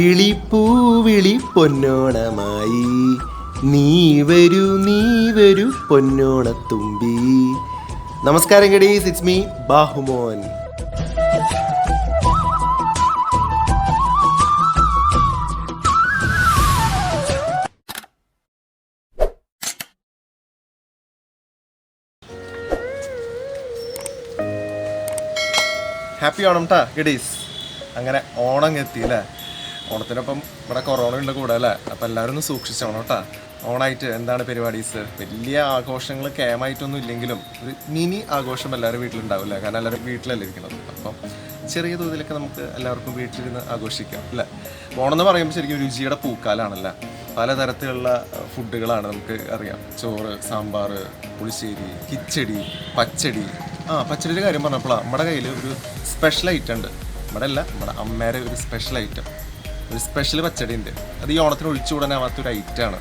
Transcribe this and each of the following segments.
വിളിപ്പൂവിളി പൊന്നോണമായി നീ വരൂ പൊന്നോണത്തുമ്പി. നമസ്കാരം ഗഡീസ്, ഇറ്റ്സ് മീ ബാഹുമോൻ. ഹാപ്പി ഓണം ട്ടാ ഗഡീസ്. അങ്ങനെ ഓണം എത്തിയില്ലേ. ഓണത്തിനൊപ്പം ഇവിടെ കൊറോണ ഉണ്ട് കൂടെ അല്ലേ. അപ്പം എല്ലാവരും ഒന്ന് സൂക്ഷിച്ചോണം കേട്ടോ. ഓണായിട്ട് എന്താണ് പരിപാടീസ്? വലിയ ആഘോഷങ്ങൾ കേമായിട്ടൊന്നും ഇല്ലെങ്കിലും ഒരു മിനി ആഘോഷം എല്ലാവരും വീട്ടിലുണ്ടാവില്ല. കാരണം എല്ലാവരും വീട്ടിലല്ലേ ഇരിക്കുന്നത്. അപ്പം ചെറിയ തോതിലൊക്കെ നമുക്ക് എല്ലാവർക്കും വീട്ടിലിരുന്ന് ആഘോഷിക്കാം അല്ലേ. ഓണം എന്ന് പറയുമ്പോൾ ശരിക്കും രുചിയുടെ പൂക്കാലാണല്ലേ. പലതരത്തിലുള്ള ഫുഡുകളാണ് നമുക്ക് അറിയാം. ചോറ്, സാമ്പാർ, പുളിശ്ശേരി, കിച്ചടി, പച്ചടി. പച്ചടിയുടെ കാര്യം പറഞ്ഞപ്പോഴാണ് നമ്മുടെ കയ്യിൽ ഒരു സ്പെഷ്യൽ ഐറ്റം ഉണ്ട്. നമ്മുടെ അല്ല, നമ്മുടെ അമ്മേരെ ഒരു സ്പെഷ്യൽ ഐറ്റം, ഒരു സ്പെഷ്യൽ പച്ചടി ഉണ്ട്. അത് ഈ ഓണത്തിന് ഒഴിച്ചുകൂടാനാവാത്തൊരു ഐറ്റമാണ്.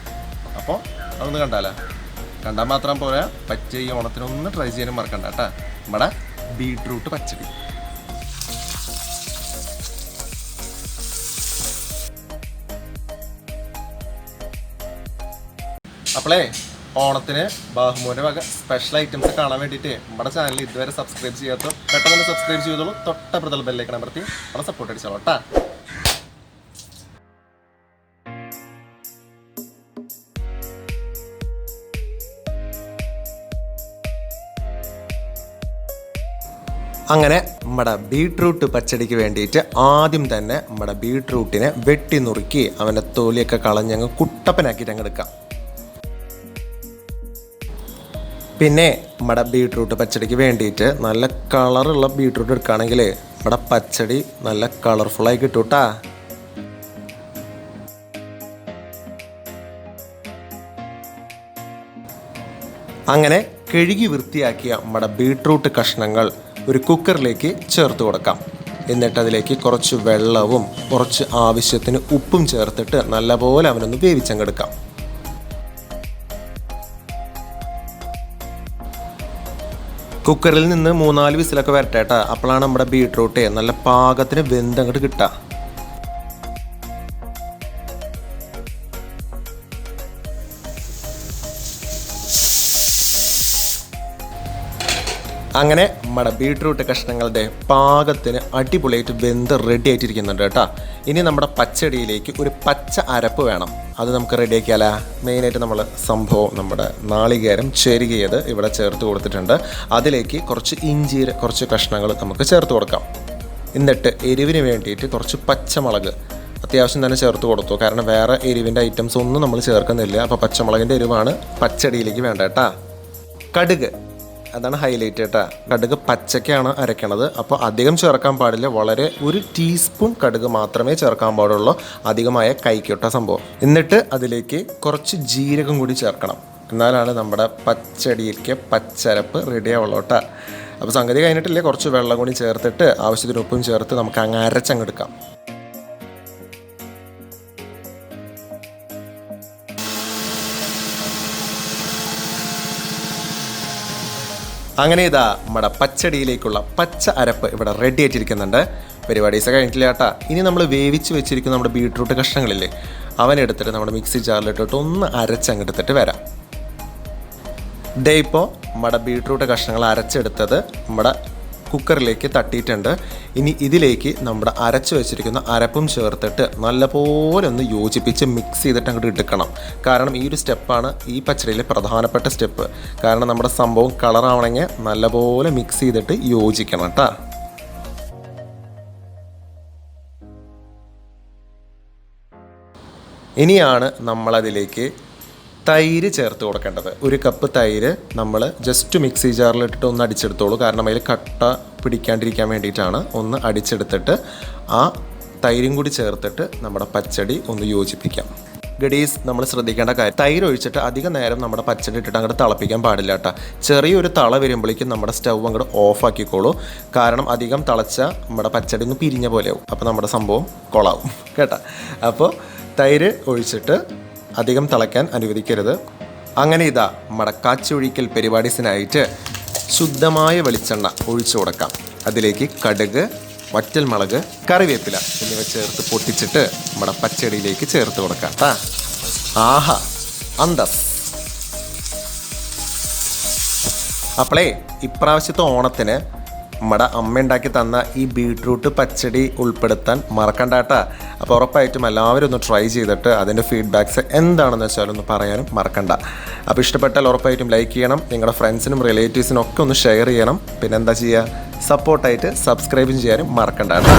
അപ്പോൾ അതൊന്ന് കണ്ടാൽ മാത്രം പോരാ, പറ്റിയ ഈ ഓണത്തിനൊന്ന് ട്രൈ ചെയ്യാനും മറക്കണ്ട കേട്ടോ. നമ്മുടെ ബീട്രൂട്ട് പച്ചടി. അപ്പോളേ ഓണത്തിന് ബാഹുമോൻ്റെ വക സ്പെഷ്യൽ ഐറ്റംസ് കാണാൻ വേണ്ടിയിട്ട് നമ്മുടെ ചാനൽ ഇതുവരെ സബ്സ്ക്രൈബ് ചെയ്യാത്തോ പെട്ടെന്ന് സബ്സ്ക്രൈബ് ചെയ്തോളൂ. തൊട്ടപ്പുറത്തുള്ള ബെല്ലൈക്കൺ അമർത്തി നമ്മളെ സപ്പോർട്ട് അടിച്ചോളൂ കേട്ടോ. അങ്ങനെ നമ്മുടെ ബീട്രൂട്ട് പച്ചടിക്ക് വേണ്ടിയിട്ട് ആദ്യം തന്നെ നമ്മുടെ ബീട്രൂട്ടിനെ വെട്ടി നുറുക്കി അവൻ്റെ തൊലിയൊക്കെ കളഞ്ഞങ്ങ് കുട്ടപ്പനാക്കിയിട്ട് അങ്ങ് എടുക്കാം. പിന്നെ നമ്മുടെ ബീട്രൂട്ട് പച്ചടിക്ക് വേണ്ടിയിട്ട് നല്ല കളറുള്ള ബീട്രൂട്ട് എടുക്കുകയാണെങ്കിൽ നമ്മുടെ പച്ചടി നല്ല കളർഫുള്ളായി കിട്ടും കേട്ടാ. അങ്ങനെ കഴുകി വൃത്തിയാക്കിയ നമ്മുടെ ബീട്രൂട്ട് കഷ്ണങ്ങൾ ഒരു കുക്കറിലേക്ക് ചേർത്ത് കൊടുക്കാം. എന്നിട്ട് അതിലേക്ക് കുറച്ച് വെള്ളവും കുറച്ച് ആവശ്യത്തിന് ഉപ്പും ചേർത്തിട്ട് നല്ലപോലെ അവനൊന്ന് വേവിച്ചങ്ങെടുക്കാം. കുക്കറിൽ നിന്ന് 3-4 വിസിലൊക്കെ വരട്ടെ കേട്ടോ. അപ്പോഴാണ് നമ്മുടെ ബീട്രൂട്ട് നല്ല പാകത്തിന് വെന്തങ്ങോട്ട് കിട്ടുക. അങ്ങനെ നമ്മുടെ ബീട്രൂട്ട് കഷ്ണങ്ങളുടെ പാകത്തിന് അടിപൊളിയായിട്ട് വെന്ത് റെഡി ആയിട്ടിരിക്കുന്നുണ്ട് കേട്ടോ. ഇനി നമ്മുടെ പച്ചടിയിലേക്ക് ഒരു പച്ച അരപ്പ് വേണം. അത് നമുക്ക് റെഡിയാക്കിയാലോ. മെയിനായിട്ട് നമ്മൾ സംഭവം നമ്മുടെ നാളികേരം ചെരുകിയത് ഇവിടെ ചേർത്ത് കൊടുത്തിട്ടുണ്ട്. അതിലേക്ക് കുറച്ച് ഇഞ്ചിയുടെ കുറച്ച് കഷ്ണങ്ങൾ നമുക്ക് ചേർത്ത് കൊടുക്കാം. എന്നിട്ട് എരിവിന് വേണ്ടിയിട്ട് കുറച്ച് പച്ചമുളക് അത്യാവശ്യം തന്നെ ചേർത്ത് കൊടുത്തു. കാരണം വേറെ എരിവിൻ്റെ ഐറ്റംസ് ഒന്നും നമ്മൾ ചേർക്കുന്നില്ല. അപ്പോൾ പച്ചമുളകിൻ്റെ എരിവാണ് പച്ചടിയിലേക്ക് വേണ്ട കേട്ടോ. കടുക്, അതാണ് ഹൈലൈറ്റ് കേട്ടോ. കടുക് പച്ചക്കാണ് അരയ്ക്കണത്. അപ്പോൾ അധികം ചേർക്കാൻ പാടില്ല. വളരെ 1 ടീസ്പൂൺ കടുക് മാത്രമേ ചേർക്കാൻ പാടുള്ളൂ. അധികമായ കൈക്കൊട്ട സംഭവം. എന്നിട്ട് അതിലേക്ക് കുറച്ച് ജീരകം കൂടി ചേർക്കണം. എന്നാലാണ് നമ്മുടെ പച്ചടിയിലേക്ക് പച്ചരപ്പ് റെഡി ആവുള്ളൂ കേട്ടോ. അപ്പോൾ സംഗതി കഴിഞ്ഞിട്ടില്ലേ, കുറച്ച് വെള്ളം കൂടി ചേർത്തിട്ട് ആവശ്യത്തിന് ഉപ്പും ചേർത്ത് നമുക്ക് അങ്ങ് അരച്ചങ്ങെടുക്കാം. അങ്ങനെ ഇതാ നമ്മുടെ പച്ചടിയിലേക്കുള്ള പച്ച അരപ്പ് ഇവിടെ റെഡി ആയിട്ടിരിക്കുന്നുണ്ട്. പരിപാടീസ് കഴിഞ്ഞിട്ടില്ല കേട്ടാ. ഇനി നമ്മൾ വേവിച്ച് വെച്ചിരിക്കുന്ന നമ്മുടെ ബീട്രൂട്ട് കഷ്ണങ്ങളില്ലേ, അവനെടുത്തിട്ട് നമ്മുടെ മിക്സി ജാറിലിട്ടിട്ട് ഒന്ന് അരച്ചങ്ങെടുത്തിട്ട് വരാം. ഇപ്പോൾ നമ്മുടെ ബീട്രൂട്ട് കഷ്ണങ്ങൾ അരച്ചെടുത്തത് നമ്മുടെ കുക്കറിലേക്ക് തട്ടിയിട്ടുണ്ട്. ഇനി ഇതിലേക്ക് നമ്മുടെ അരച്ച് വെച്ചിരിക്കുന്ന അരപ്പും ചേർത്തിട്ട് നല്ലപോലെ ഒന്ന് യോജിപ്പിച്ച് മിക്സ് ചെയ്തിട്ട് അങ്ങോട്ട് എടുക്കണം. കാരണം ഈ ഒരു സ്റ്റെപ്പാണ് ഈ പച്ചടിയിലെ പ്രധാനപ്പെട്ട സ്റ്റെപ്പ്. കാരണം നമ്മുടെ സംഭവം കളറാവണമെങ്കിൽ നല്ലപോലെ മിക്സ് ചെയ്തിട്ട് യോജിക്കണം കേട്ടോ. ഇനിയാണ് നമ്മളതിലേക്ക് തൈര് ചേർത്ത് കൊടുക്കേണ്ടത്. 1 കപ്പ് തൈര് നമ്മൾ ജസ്റ്റ് മിക്സി ജാറിലിട്ടിട്ട് ഒന്ന് അടിച്ചെടുത്തോളൂ. കാരണം അതിൽ കട്ട പിടിക്കാണ്ടിരിക്കാൻ വേണ്ടിയിട്ടാണ്. ഒന്ന് അടിച്ചെടുത്തിട്ട് ആ തൈരും കൂടി ചേർത്തിട്ട് നമ്മുടെ പച്ചടി ഒന്ന് യോജിപ്പിക്കാം. ഗഡീസ്, നമ്മൾ ശ്രദ്ധിക്കേണ്ട കാര്യം, തൈര് ഒഴിച്ചിട്ട് അധികം നേരം നമ്മുടെ പച്ചടി ഇട്ടിട്ട് അങ്ങോട്ട് തിളപ്പിക്കാൻ പാടില്ല കേട്ടോ. ചെറിയൊരു തള വരുമ്പോഴേക്കും നമ്മുടെ സ്റ്റൗ അങ്ങോട്ട് ഓഫാക്കിക്കോളൂ. കാരണം അധികം തിളച്ച നമ്മുടെ പച്ചടി ഒന്ന് പിരിഞ്ഞ പോലെയാവും. അപ്പോൾ നമ്മുടെ സംഭവം കൊളാവും കേട്ടോ. അപ്പോൾ തൈര് ഒഴിച്ചിട്ട് അധികം തിളയ്ക്കാൻ അനുവദിക്കരുത്. അങ്ങനെ ഇതാ നമ്മുടെ കാച്ചൊഴിക്കൽ പരിപാടിസിനായിട്ട് ശുദ്ധമായ വെളിച്ചെണ്ണ ഒഴിച്ചു കൊടുക്കാം. അതിലേക്ക് കടുക്, വറ്റൽമുളക്, കറിവേപ്പില എന്നിവ ചേർത്ത് പൊട്ടിച്ചിട്ട് നമ്മുടെ പച്ചടിയിലേക്ക് ചേർത്ത് കൊടുക്കാം കേട്ടാ. ആഹാ അന്തസ്. അപ്പോളേ ഇപ്രാവശ്യത്തെ ഓണത്തിന് നമ്മുടെ അമ്മ ഉണ്ടാക്കി തന്ന ഈ ബീട്രൂട്ട് പച്ചടി ഉൾപ്പെടുത്താൻ മറക്കണ്ട കേട്ടാ. അപ്പോൾ ഉറപ്പായിട്ടും എല്ലാവരും ഒന്ന് ട്രൈ ചെയ്തിട്ട് അതിൻ്റെ ഫീഡ്ബാക്ക്സ് എന്താണെന്ന് വെച്ചാൽ ഒന്ന് പറയാനും മറക്കണ്ട. അപ്പോൾ ഇഷ്ടപ്പെട്ടാൽ ഉറപ്പായിട്ടും ലൈക്ക് ചെയ്യണം, നിങ്ങളുടെ ഫ്രണ്ട്സിനും റിലേറ്റീവ്സിനും ഒക്കെ ഒന്ന് ഷെയർ ചെയ്യണം. പിന്നെ എന്താ ചെയ്യുക, സപ്പോർട്ടായിട്ട് സബ്സ്ക്രൈബും ചെയ്യാനും മറക്കണ്ട കേട്ടോ.